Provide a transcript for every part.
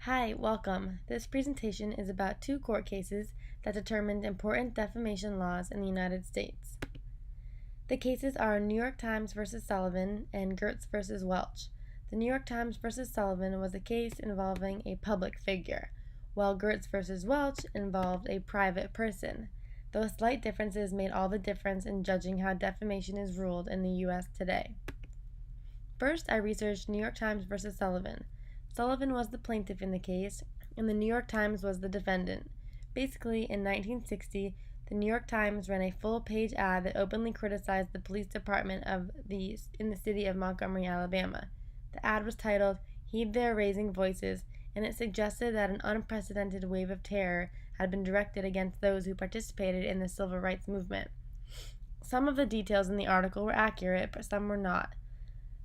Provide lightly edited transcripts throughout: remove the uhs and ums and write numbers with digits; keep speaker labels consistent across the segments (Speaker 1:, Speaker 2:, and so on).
Speaker 1: Hi, welcome. This presentation is about two court cases that determined important defamation laws in the United States. The cases are New York Times v. Sullivan and Gertz v. Welch. The New York Times v. Sullivan was a case involving a public figure, while Gertz v. Welch involved a private person. Those slight differences made all the difference in judging how defamation is ruled in the U.S. today. First, I researched New York Times v. Sullivan. Sullivan was the plaintiff in the case, and the New York Times was the defendant. Basically, in 1960, the New York Times ran a full-page ad that openly criticized the police department in the city of Montgomery, Alabama. The ad was titled, "Heed Their Raising Voices," and it suggested that an unprecedented wave of terror had been directed against those who participated in the civil rights movement. Some of the details in the article were accurate, but some were not.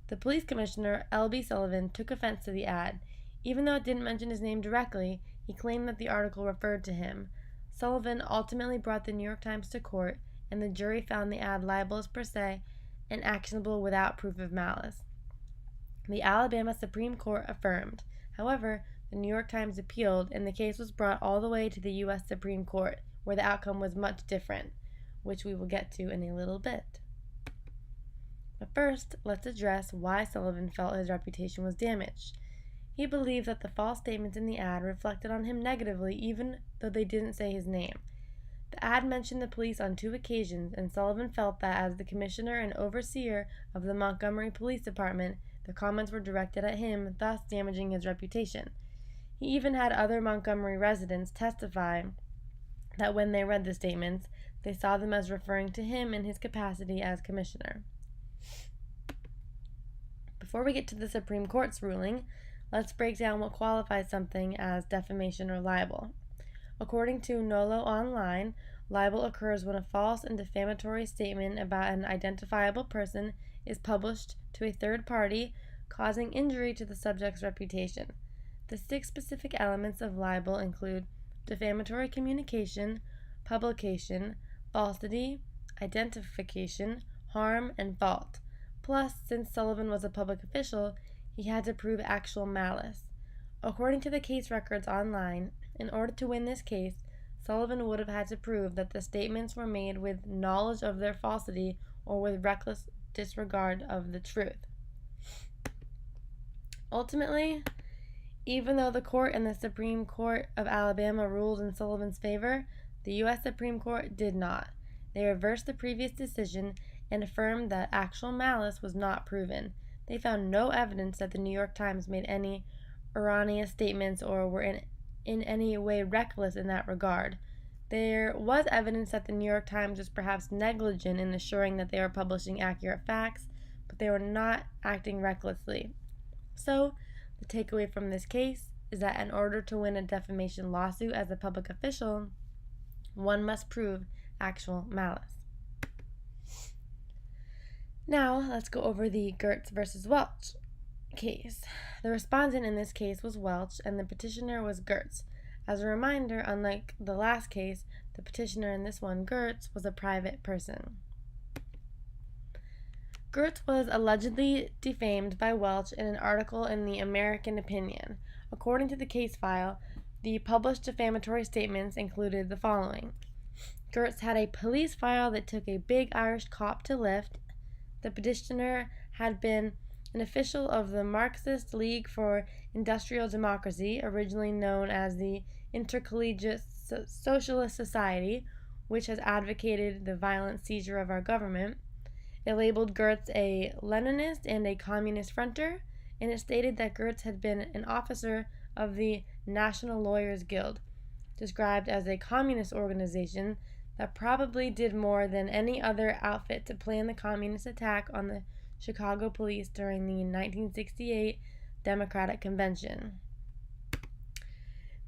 Speaker 1: The police commissioner, L.B. Sullivan, took offense to the ad. Even though it didn't mention his name directly, he claimed that the article referred to him. Sullivan ultimately brought the New York Times to court, and the jury found the ad libelous per se and actionable without proof of malice. The Alabama Supreme Court affirmed. However, the New York Times appealed, and the case was brought all the way to the U.S. Supreme Court, where the outcome was much different, which we will get to in a little bit. But first, let's address why Sullivan felt his reputation was damaged. He believed that the false statements in the ad reflected on him negatively, even though they didn't say his name. The ad mentioned the police on 2 occasions, and Sullivan felt that as the commissioner and overseer of the Montgomery Police Department, the comments were directed at him, thus damaging his reputation. He even had other Montgomery residents testify that when they read the statements, they saw them as referring to him in his capacity as commissioner. Before we get to the Supreme Court's ruling, let's break down what qualifies something as defamation or libel. According to Nolo Online, libel occurs when a false and defamatory statement about an identifiable person is published to a third party, causing injury to the subject's reputation. The 6 specific elements of libel include defamatory communication, publication, falsity, identification, harm, and fault. Plus, since Sullivan was a public official, he had to prove actual malice. According to the case records online, in order to win this case, Sullivan would have had to prove that the statements were made with knowledge of their falsity or with reckless disregard of the truth. Ultimately, even though the court and the Supreme Court of Alabama ruled in Sullivan's favor, the U.S. Supreme Court did not. They reversed the previous decision and affirmed that actual malice was not proven. They found no evidence that the New York Times made any erroneous statements or were in any way reckless in that regard. There was evidence that the New York Times was perhaps negligent in assuring that they were publishing accurate facts, but they were not acting recklessly. So, the takeaway from this case is that in order to win a defamation lawsuit as a public official, one must prove actual malice. Now, let's go over the Gertz v. Welch case. The respondent in this case was Welch, and the petitioner was Gertz. As a reminder, unlike the last case, the petitioner in this one, Gertz, was a private person. Gertz was allegedly defamed by Welch in an article in the American Opinion. According to the case file, the published defamatory statements included the following. Gertz had a police file that took a big Irish cop to lift. The petitioner had been an official of the Marxist League for Industrial Democracy, originally known as the Intercollegiate Socialist Society, which has advocated the violent seizure of our government. It labeled Gertz a Leninist and a communist fronter, and it stated that Gertz had been an officer of the National Lawyers Guild, described as a communist organization that probably did more than any other outfit to plan the communist attack on the Chicago police during the 1968 Democratic Convention.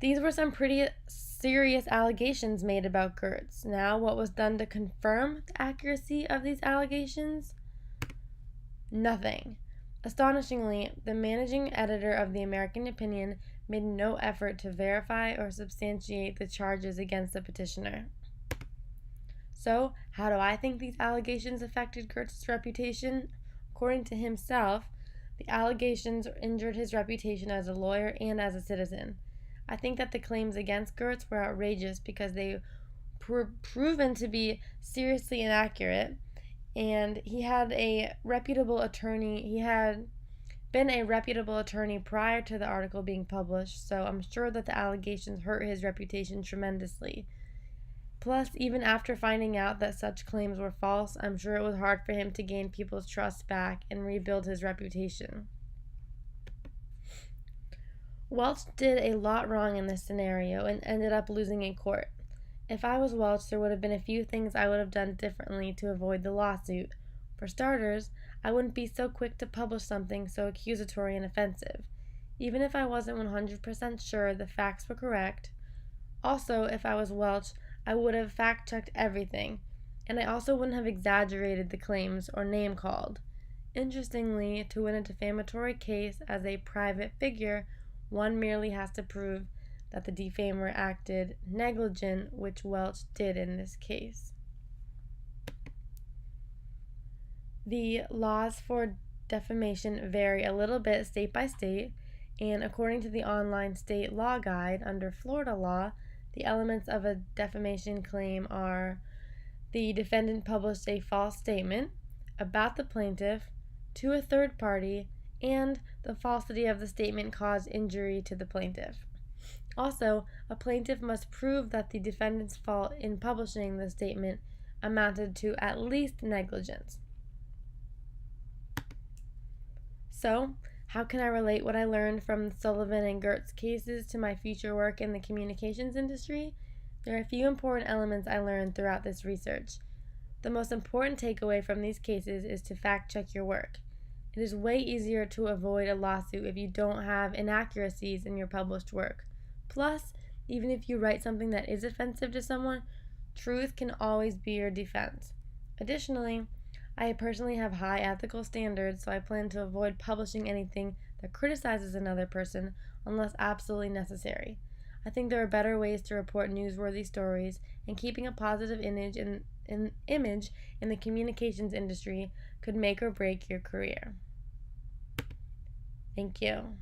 Speaker 1: These were some pretty serious allegations made about Gertz. Now, what was done to confirm the accuracy of these allegations? Nothing. Astonishingly, the managing editor of the American Opinion made no effort to verify or substantiate the charges against the petitioner. So, how do I think these allegations affected Gertz's reputation? According to himself, The allegations injured his reputation as a lawyer and as a citizen. I think that the claims against Gertz were outrageous because they were proven to be seriously inaccurate, and he had a reputable attorney. He had been a reputable attorney prior to the article being published, so I'm sure that the allegations hurt his reputation tremendously. Plus, even after finding out that such claims were false, I'm sure it was hard for him to gain people's trust back and rebuild his reputation. Welch did a lot wrong in this scenario and ended up losing in court. If I was Welch, there would have been a few things I would have done differently to avoid the lawsuit. For starters, I wouldn't be so quick to publish something so accusatory and offensive, even if I wasn't 100% sure the facts were correct. Also, if I was Welch, I would have fact-checked everything, and I also wouldn't have exaggerated the claims or name-called. Interestingly, to win a defamatory case as a private figure, one merely has to prove that the defamer acted negligent, which Welch did in this case. The laws for defamation vary a little bit state by state, and according to the online state law guide under Florida law, the elements of a defamation claim are: the defendant published a false statement about the plaintiff to a third party, and the falsity of the statement caused injury to the plaintiff. Also, a plaintiff must prove that the defendant's fault in publishing the statement amounted to at least negligence. So, how can I relate what I learned from the Sullivan and Gertz cases to my future work in the communications industry? There are a few important elements I learned throughout this research. The most important takeaway from these cases is to fact-check your work. It is way easier to avoid a lawsuit if you don't have inaccuracies in your published work. Plus, even if you write something that is offensive to someone, truth can always be your defense. Additionally, I personally have high ethical standards, so I plan to avoid publishing anything that criticizes another person unless absolutely necessary. I think there are better ways to report newsworthy stories, and keeping a positive image in the communications industry could make or break your career. Thank you.